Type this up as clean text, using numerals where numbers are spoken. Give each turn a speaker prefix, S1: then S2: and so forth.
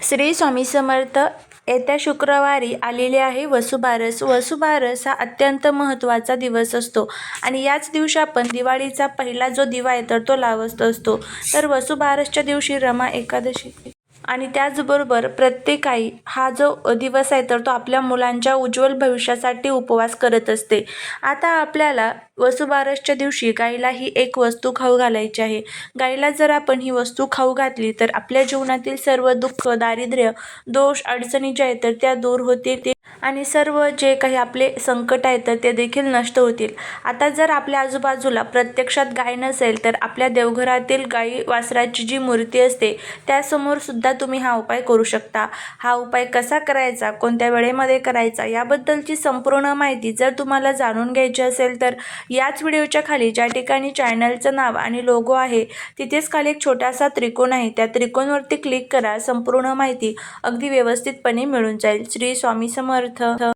S1: श्री स्वामी समर्थ. येत्या शुक्रवारी आलेले आहे वसुबारस. वसुबारस हा अत्यंत महत्त्वाचा दिवस असतो आणि याच दिवशी आपण दिवाळीचा पहिला जो दिवा आहे तर तो लावत असतो. तर वसुबारसच्या दिवशी रमा एकादशी आणि त्याचबरोबर प्रत्येक आई हा जो दिवस आहे तर तो आपल्या मुलांच्या उज्ज्वल भविष्यासाठी उपवास करत असते. आता आपल्याला वसुबारसच्या दिवशी गाईला ही एक वस्तू खाऊ घालायची आहे. गाईला जर आपण ही वस्तू खाऊ घातली तर आपल्या जीवनातील सर्व दुःख, दारिद्र्य, दोष, अडचणी ज्या आहेत तर त्या दूर होतील आणि सर्व जे काही आपले संकट आहेत तर ते देखील नष्ट होतील. आता जर आपल्या आजूबाजूला प्रत्यक्षात गाय नसेल तर आपल्या देवघरातील गाई वासराची जी मूर्ती असते त्यासमोर सुद्धा तुम्ही हा उपाय करू शकता. हा उपाय कसा करायचा, कोणत्या वेळेमध्ये करायचा याबद्दलची संपूर्ण माहिती जर तुम्हाला जाणून घ्यायची असेल तर याच व्हिडिओच्या खाली ज्या ठिकाणी चॅनलचं नाव आणि लोगो आहे तिथेच खाली एक छोटासा त्रिकोण आहे, त्या त्रिकोणवरती क्लिक करा. संपूर्ण माहिती अगदी व्यवस्थितपणे मिळून जाईल. श्री स्वामी समर्थ.